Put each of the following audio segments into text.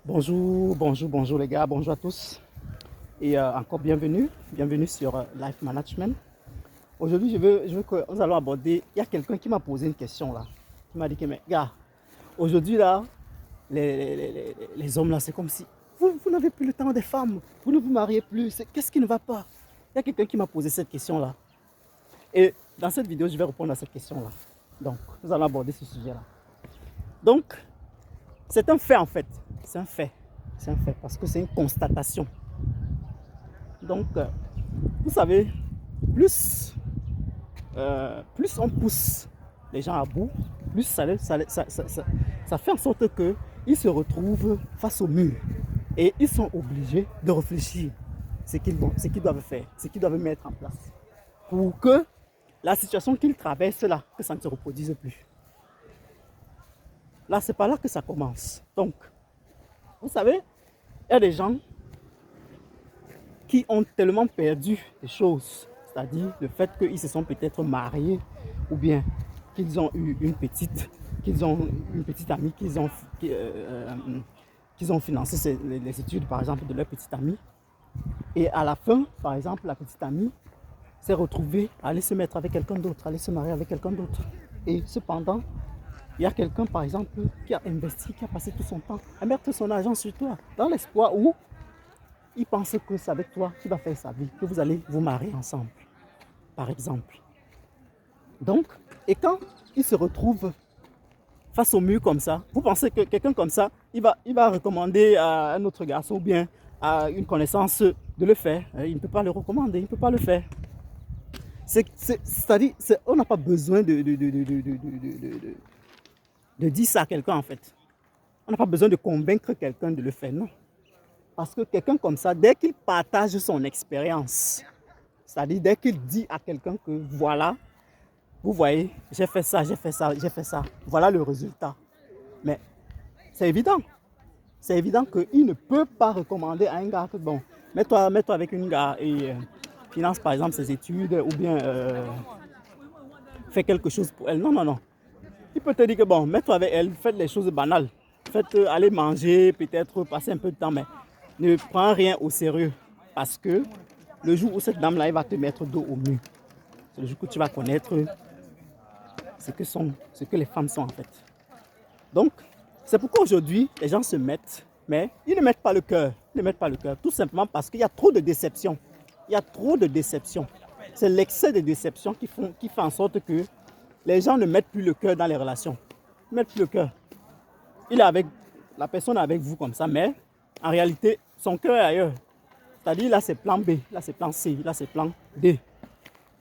Bonjour les gars, bonjour à tous. Et encore bienvenue sur Life Management. Aujourd'hui, je veux que nous allons aborder, il y a quelqu'un qui m'a posé une question là. Qui m'a dit que, mais gars, aujourd'hui là, les hommes là, c'est comme si vous n'avez plus le temps des femmes, vous ne vous mariez plus, qu'est-ce qui ne va pas? Il y a quelqu'un qui m'a posé cette question là. Et dans cette vidéo, je vais répondre à cette question là. Donc, nous allons aborder ce sujet là. Donc, c'est un fait en fait. C'est un fait. C'est un fait parce que c'est une constatation. Donc, vous savez, plus on pousse les gens à bout, plus ça fait en sorte qu'ils se retrouvent face au mur. Et ils sont obligés de réfléchir ce qu'ils doivent faire, ce qu'ils doivent mettre en place. Pour que la situation qu'ils traversent là, que ça ne se reproduise plus. Là, c'est pas là que ça commence. Donc, vous savez, il y a des gens qui ont tellement perdu des choses, c'est-à-dire le fait qu'ils se sont peut-être mariés ou bien qu'ils ont eu qu'ils ont une petite amie qu'ils ont financé les études par exemple de leur petite amie. Et à la fin, par exemple, la petite amie s'est retrouvée à aller se mettre avec quelqu'un d'autre, aller se marier avec quelqu'un d'autre. Et cependant, il y a quelqu'un, par exemple, qui a investi, qui a passé tout son temps à mettre son argent sur toi, dans l'espoir où il pense que c'est avec toi qu'il va faire sa vie, que vous allez vous marier ensemble, par exemple. Donc, et quand il se retrouve face au mur comme ça, vous pensez que quelqu'un comme ça, il va recommander à un autre garçon ou bien à une connaissance de le faire. Il ne peut pas le recommander, il ne peut pas le faire. C'est-à-dire, on n'a pas besoin de dire ça à quelqu'un en fait. On n'a pas besoin de convaincre quelqu'un de le faire, non. Parce que quelqu'un comme ça, dès qu'il partage son expérience, c'est-à-dire dès qu'il dit à quelqu'un que voilà, vous voyez, j'ai fait ça, j'ai fait ça, j'ai fait ça, voilà le résultat. Mais c'est évident. C'est évident qu'il ne peut pas recommander à un gars que bon, mets-toi avec une gars et finance par exemple ses études ou bien fais quelque chose pour elle. Non, non, non. Il peut te dire que bon, mets-toi avec elle, faites les choses banales. Faites aller manger, peut-être passer un peu de temps, mais ne prends rien au sérieux. Parce que le jour où cette dame-là, elle va te mettre dos au mur, c'est le jour que tu vas connaître ce que les femmes sont en fait. Donc, c'est pourquoi aujourd'hui, les gens se mettent, mais ils ne mettent pas le cœur. Ils ne mettent pas le cœur, tout simplement parce qu'il y a trop de déception. Il y a trop de déception. C'est l'excès de déception qui fait en sorte que les gens ne mettent plus le cœur dans les relations. Ils ne mettent plus le cœur. La personne est avec vous comme ça, mais en réalité, son cœur est ailleurs. C'est-à-dire, là, c'est plan B, là, c'est plan C, là, c'est plan D.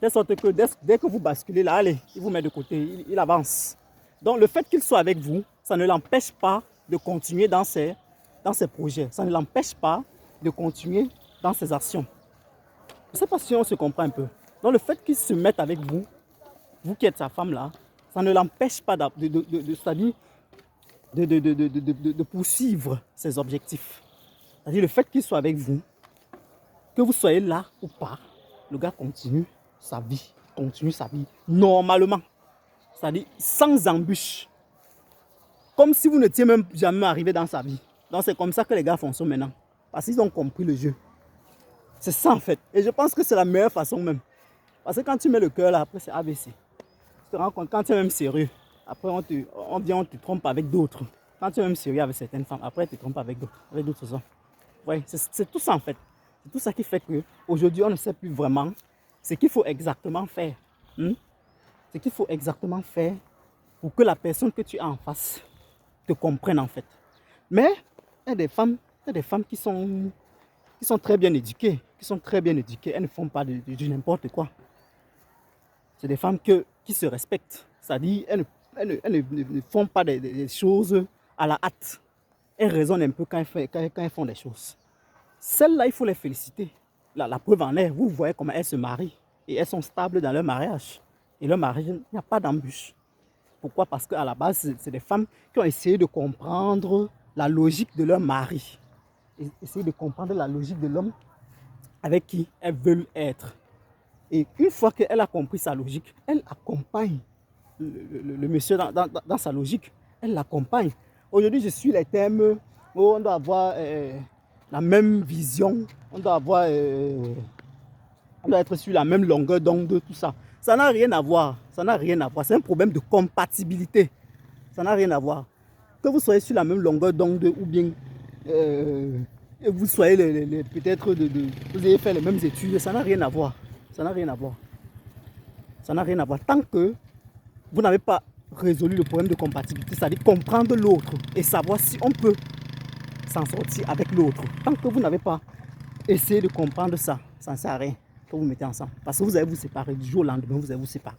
De sorte que dès que vous basculez là, allez, il vous met de côté, il avance. Donc, le fait qu'il soit avec vous, ça ne l'empêche pas de continuer dans ses projets. Ça ne l'empêche pas de continuer dans ses actions. Je ne sais pas si on se comprend un peu. Donc, le fait qu'il se mette avec vous, vous qui êtes sa femme là, ça ne l'empêche pas de poursuivre ses objectifs. C'est-à-dire le fait qu'il soit avec vous, que vous soyez là ou pas, le gars continue sa vie normalement. C'est-à-dire sans embûche. Comme si vous n'étiez même jamais arrivé dans sa vie. Donc c'est comme ça que les gars fonctionnent maintenant. Parce qu'ils ont compris le jeu. C'est ça en fait. Et je pense que c'est la meilleure façon même. Parce que quand tu mets le cœur là, après c'est ABC. Tu te rends compte, quand tu es même sérieux, après on te trompe avec d'autres. Quand tu es même sérieux avec certaines femmes, après tu te trompes avec d'autres hommes. Ouais, c'est tout ça en fait. C'est tout ça qui fait qu'aujourd'hui on ne sait plus vraiment ce qu'il faut exactement faire. Ce qu'il faut exactement faire pour que la personne que tu as en face te comprenne en fait. Mais il y a des femmes qui sont très bien éduquées, elles ne font pas de n'importe quoi. C'est des femmes qui se respectent, c'est-à-dire elles ne font pas des choses à la hâte. Elles raisonnent un peu quand elles font des choses. Celles-là, il faut les féliciter. La preuve en est, vous voyez comment elles se marient et elles sont stables dans leur mariage. Et leur mariage, il n'y a pas d'embûche. Pourquoi? Parce qu'à la base, c'est des femmes qui ont essayé de comprendre la logique de leur mari. Essayer de comprendre la logique de l'homme avec qui elles veulent être. Et une fois qu'elle a compris sa logique, elle accompagne le monsieur dans sa logique. Elle l'accompagne. Aujourd'hui, je suis les termes on doit avoir la même vision, on doit avoir, on doit être sur la même longueur d'onde, tout ça. Ça n'a rien à voir, ça n'a rien à voir. C'est un problème de compatibilité. Ça n'a rien à voir. Que vous soyez sur la même longueur d'onde ou bien vous soyez peut-être vous ayez fait les mêmes études, ça n'a rien à voir. Ça n'a rien à voir. Ça n'a rien à voir. Tant que vous n'avez pas résolu le problème de compatibilité, c'est-à-dire comprendre l'autre et savoir si on peut s'en sortir avec l'autre. Tant que vous n'avez pas essayé de comprendre ça, ça ne sert à rien que vous mettez ensemble. Parce que vous allez vous séparer du jour au lendemain, vous allez vous séparer.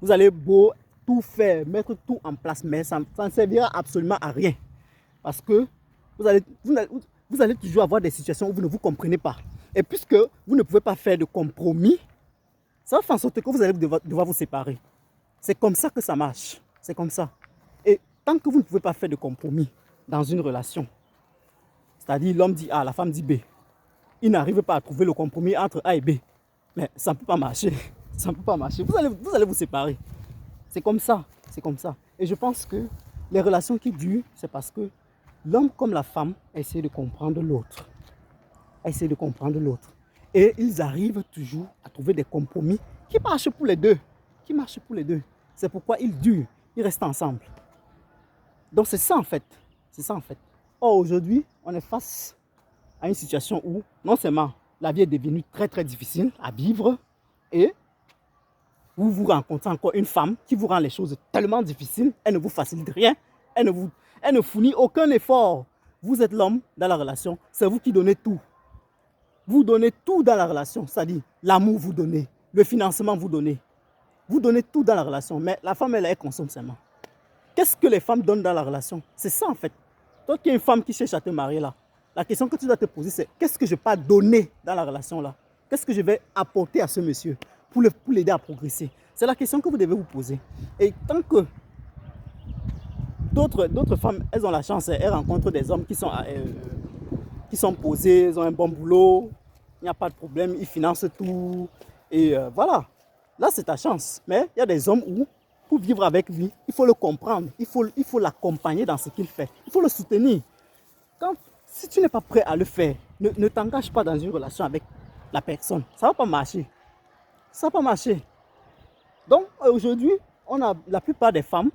Vous allez beau tout faire, mettre tout en place, mais ça ne servira absolument à rien. Parce que vous allez toujours avoir des situations où vous ne vous comprenez pas. Et puisque vous ne pouvez pas faire de compromis, ça va faire en sorte que vous allez devoir vous séparer. C'est comme ça que ça marche. C'est comme ça. Et tant que vous ne pouvez pas faire de compromis dans une relation, c'est-à-dire l'homme dit A, la femme dit B, il n'arrive pas à trouver le compromis entre A et B, mais ça ne peut pas marcher. Ça ne peut pas marcher. Vous allez vous séparer. C'est comme ça. C'est comme ça. Et je pense que les relations qui durent, c'est parce que l'homme comme la femme essaie de comprendre l'autre. Essaie de comprendre l'autre. Et ils arrivent toujours à trouver des compromis qui marchent pour les deux. Qui marchent pour les deux. C'est pourquoi ils durent. Ils restent ensemble. Donc c'est ça en fait. C'est ça en fait. Or aujourd'hui, on est face à une situation où non seulement la vie est devenue très très difficile à vivre et vous rencontrez encore une femme qui vous rend les choses tellement difficiles, elle ne vous facilite rien, elle ne fournit aucun effort. Vous êtes l'homme dans la relation, c'est vous qui donnez tout. Vous donnez tout dans la relation, c'est-à-dire l'amour vous donnez, le financement vous donnez. Vous donnez tout dans la relation, mais la femme, elle consomme seulement. Qu'est-ce que les femmes donnent dans la relation? C'est ça en fait. Toi qui es une femme qui cherche à te marier là, la question que tu dois te poser c'est qu'est-ce que je peux donner dans la relation là? Qu'est-ce que je vais apporter à ce monsieur pour l'aider à progresser? C'est la question que vous devez vous poser. Et tant que d'autres femmes, elles ont la chance, elles rencontrent des hommes qui sont posés, ils ont un bon boulot, il n'y a pas de problème, ils financent tout. Et voilà, là c'est ta chance. Mais il y a des hommes où, pour vivre avec lui, il faut le comprendre, il faut l'accompagner dans ce qu'il fait, il faut le soutenir. Si tu n'es pas prêt à le faire, ne t'engage pas dans une relation avec la personne. Ça ne va pas marcher. Ça ne va pas marcher. Donc aujourd'hui, on a la plupart des femmes,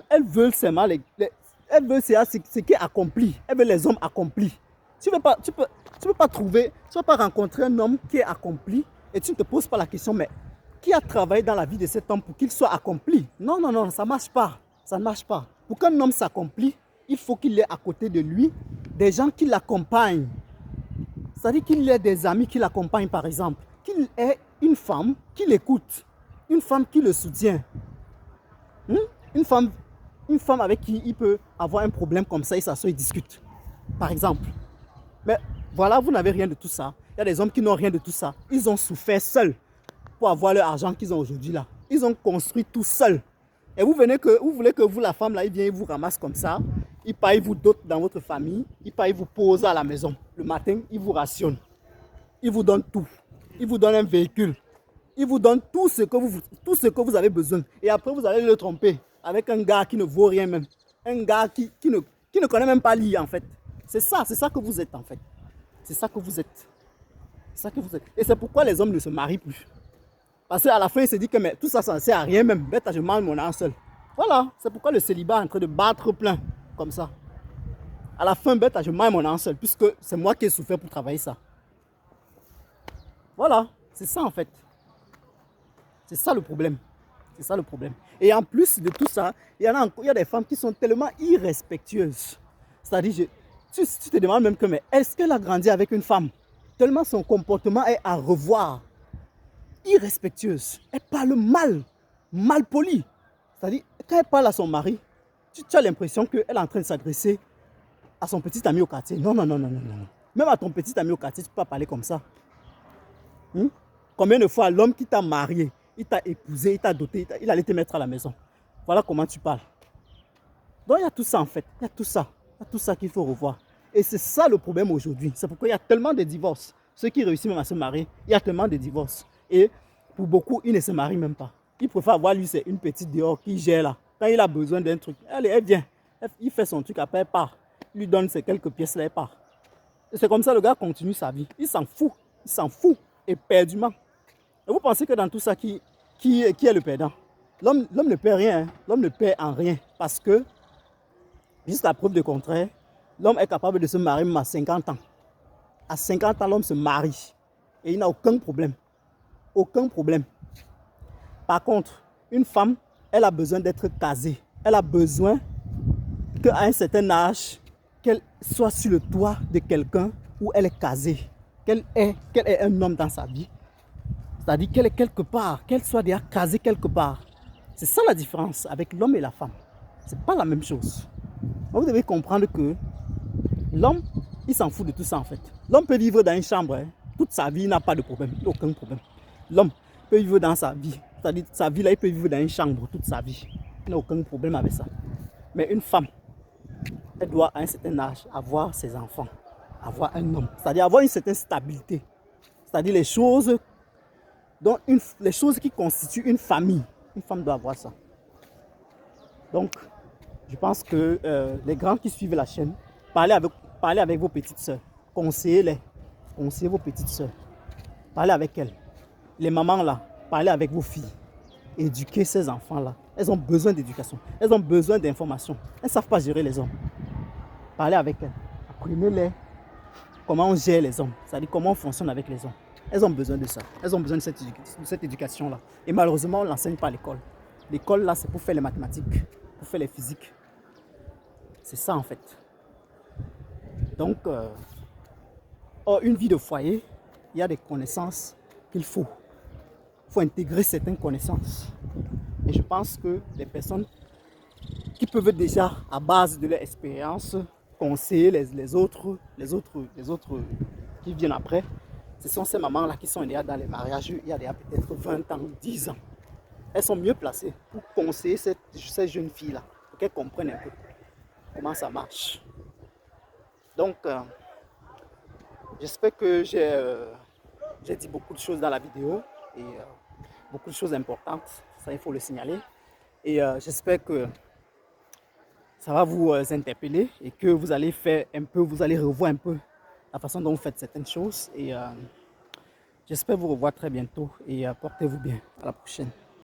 elles veulent seulement elles veulent ce qui est accompli. Elles veulent les hommes accomplis. Tu ne peux pas rencontrer un homme qui est accompli et tu ne te poses pas la question, mais qui a travaillé dans la vie de cet homme pour qu'il soit accompli? Non, non, non, ça ne marche pas. Ça ne marche pas. Pour qu'un homme s'accomplit, il faut qu'il ait à côté de lui des gens qui l'accompagnent. C'est-à-dire qu'il ait des amis qui l'accompagnent, par exemple. Qu'il ait une femme qui l'écoute. Une femme qui le soutient. Une femme avec qui il peut avoir un problème comme ça, il s'assoit et discute. Par exemple. Mais voilà, vous n'avez rien de tout ça. Il y a des hommes qui n'ont rien de tout ça. Ils ont souffert seuls pour avoir leur argent qu'ils ont aujourd'hui là. Ils ont construit tout seuls. Et vous voulez que vous, la femme là, il vient, il vous ramasse comme ça. Il paye vous dote dans votre famille. Il paye vous pose à la maison. Le matin, il vous rationne. Il vous donne tout. Il vous donne un véhicule. Il vous donne tout ce que vous avez besoin. Et après, vous allez le tromper avec un gars qui ne vaut rien même. Un gars qui ne connaît même pas lire en fait. C'est ça que vous êtes en fait. C'est ça que vous êtes. C'est ça que vous êtes. Et c'est pourquoi les hommes ne se marient plus. Parce qu'à la fin, il se dit que mais tout ça, ça ne sert à rien même. Bête, je mange mon âme seul. Voilà, c'est pourquoi le célibat est en train de battre plein. Comme ça. À la fin, bête, je mange mon âme seul. Puisque c'est moi qui ai souffert pour travailler ça. Voilà, c'est ça en fait. C'est ça le problème. C'est ça le problème. Et en plus de tout ça, il y a des femmes qui sont tellement irrespectueuses. C'est-à-dire, tu te demandes même que, mais est-ce qu'elle a grandi avec une femme? Tellement son comportement est à revoir. Irrespectueuse. Elle parle mal polie. C'est-à-dire, quand elle parle à son mari, tu as l'impression qu'elle est en train de s'adresser à son petit ami au quartier. Non, non, non, non, non, non. Même à ton petit ami au quartier, tu ne peux pas parler comme ça. Combien de fois l'homme qui t'a marié, il t'a épousé, il t'a doté, il allait te mettre à la maison. Voilà comment tu parles. Donc il y a tout ça en fait. Il y a tout ça. Il y a tout ça qu'il faut revoir. Et c'est ça le problème aujourd'hui. C'est pourquoi il y a tellement de divorces. Ceux qui réussissent même à se marier, il y a tellement de divorces. Et pour beaucoup, ils ne se marient même pas. Ils préfèrent avoir lui, c'est une petite dehors qui gère là. Quand il a besoin d'un truc, allez, elle vient. Il fait son truc, après elle part. lui donne ces quelques pièces-là et part. Et c'est comme ça le gars continue sa vie. Il s'en fout éperdument. Et vous pensez que dans tout ça, qui est le perdant? L'homme ne perd rien, hein. L'homme ne perd en rien parce que, jusqu'à preuve du contraire, l'homme est capable de se marier même à 50 ans. À 50 ans, l'homme se marie et il n'a aucun problème. Aucun problème. Par contre, une femme, elle a besoin d'être casée. Elle a besoin qu'à un certain âge, qu'elle soit sur le toit de quelqu'un où elle est casée. Qu'elle ait un homme dans sa vie. C'est-à-dire qu'elle est quelque part, qu'elle soit déjà casée quelque part. C'est ça la différence avec l'homme et la femme. Ce n'est pas la même chose. Vous devez comprendre que l'homme, il s'en fout de tout ça en fait. L'homme peut vivre dans une chambre, hein. Toute sa vie, il n'a pas de problème, aucun problème. L'homme peut vivre dans sa vie, c'est-à-dire sa vie là, il peut vivre dans une chambre toute sa vie. Il n'a aucun problème avec ça. Mais une femme, elle doit à un certain âge avoir ses enfants, avoir un homme, c'est-à-dire avoir une certaine stabilité. C'est-à-dire les choses qui constituent une famille. Une femme doit avoir ça. Donc, je pense que les grands qui suivent la chaîne, parlez avec vos petites soeurs. Conseillez-les. Conseillez vos petites soeurs. Parlez avec elles. Les mamans là, parlez avec vos filles. Éduquez ces enfants là. Elles ont besoin d'éducation. Elles ont besoin d'informations. Elles ne savent pas gérer les hommes. Parlez avec elles. Apprenez-les comment on gère les hommes. C'est-à-dire comment on fonctionne avec les hommes. Elles ont besoin de ça. Elles ont besoin de cette éducation-là. Et malheureusement, on ne l'enseigne pas à l'école. L'école, là, c'est pour faire les mathématiques, pour faire les physiques. C'est ça, en fait. Donc, une vie de foyer, il y a des connaissances qu'il faut. Il faut intégrer certaines connaissances. Et je pense que les personnes qui peuvent déjà, à base de leur expérience, conseiller les autres qui viennent après, ce sont ces mamans-là qui sont déjà dans les mariages, il y a déjà peut-être 20 ans, 10 ans. Elles sont mieux placées pour conseiller ces jeunes filles-là, pour qu'elles comprennent un peu comment ça marche. Donc, j'espère que j'ai dit beaucoup de choses dans la vidéo et beaucoup de choses importantes, ça il faut le signaler. Et j'espère que ça va vous interpeller et que vous allez revoir un peu la façon dont vous faites certaines choses. Et j'espère vous revoir très bientôt et portez-vous bien. À la prochaine.